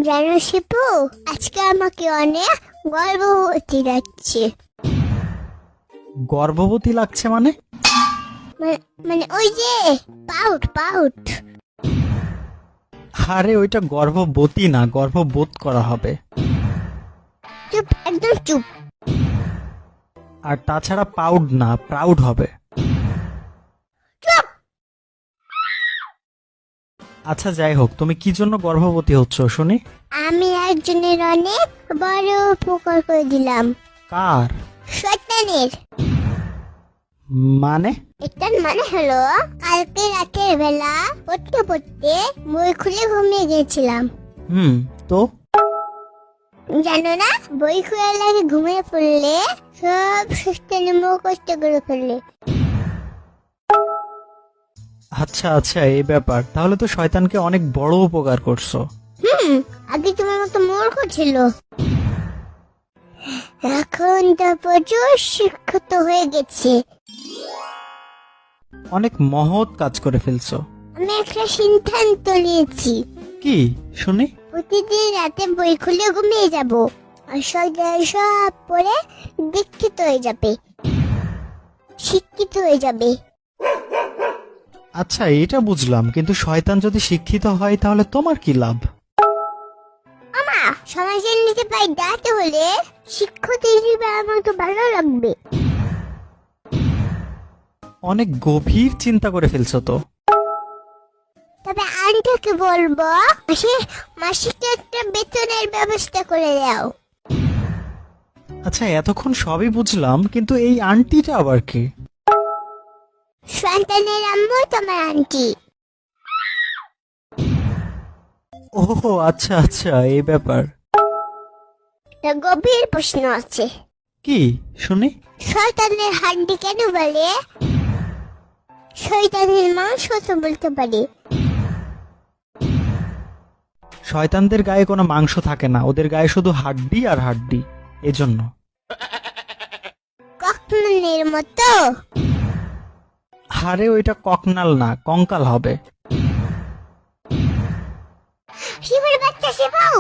জানো শিপু, আজকে আমাকে অনেক গর্ভবতী লাগছে। গর্ভবতী লাগছে মানে? মানে ওই যে পাউট পাউট। আরে ওইটা গর্ভবতী না, গর্ভবোধ করা হবে। চুপ, একদম চুপ। আর তাছাড়া পাউড না, প্রাউড হবে। চুপ। আচ্ছা যাই হোক, তুমি কি জন্য গর্ভবতী হচ্ছ শুনি? আমি একজনের অনেক বড় উপকার করে দিলাম। কার? শয়তানের। মানে? এটার মানে হলো, কালকে রাতের বেলা পড়তে পড়তে বই খুলে ঘুমিয়ে গেছিলাম। তো জানো না, বই খুলে লাগে ঘুমিয়ে পড়লে সব শয়তানি মুখস্থ করে ফেললে। আচ্ছা আচ্ছা, এই ব্যাপার। তাহলে তো শয়তানকে অনেক বড় উপকার করছো। আগে তোমার মতো মূর্খ ছিল, এখন তো প্রচুর শিক্ষিত হয়ে গেছে। অনেক মহৎ কাজ করে ফেলছো। আমি একটা সিদ্ধান্ত নিয়েছি, কি শুনি? প্রতিদিন রাতে বই খুলে ঘুমিয়ে যাব, আর সকালে সব পড়ে দীক্ষিত হয়ে যাবে, শিক্ষিত হয়ে যাবে। আচ্ছা এটা বুঝলাম, কিন্তু শয়তান যদি শিক্ষিত হয় তাহলে তোমার কি লাভ? আমা, সমাজের নিচে পাই দাঁড়াতে হলে শিক্ষিত হিসেবে আমার তো ভালো লাগবে। অনেক গভীর চিন্তা করে ফেলছো তো। তবে আন্টিকে বলবো সে মাসিক একটা বেতনের ব্যবস্থা করে দাও। আচ্ছা এতক্ষণ সবই বুঝলাম, কিন্তু এই আন্টিটা আবার কি? সন্তানের আম্মু তোমার আন্টি। ওহো আচ্ছা আচ্ছা, এই ব্যাপার। একটা গভীর প্রশ্ন আছে, কি শুনি? শয়তানের হাড্ডি কেন বলে? শয়তানের মাংস তো বলতে পারে। শয়তানদের গায়ে কোনো মাংস থাকে না, ওদের গায়ে শুধু হাড্ডি আর হাড্ডি, এজন্য। কখনের মতো। আরে ওইটা ককনাল না, কঙ্কাল হবে। শিবের বাচ্চা শিবাও।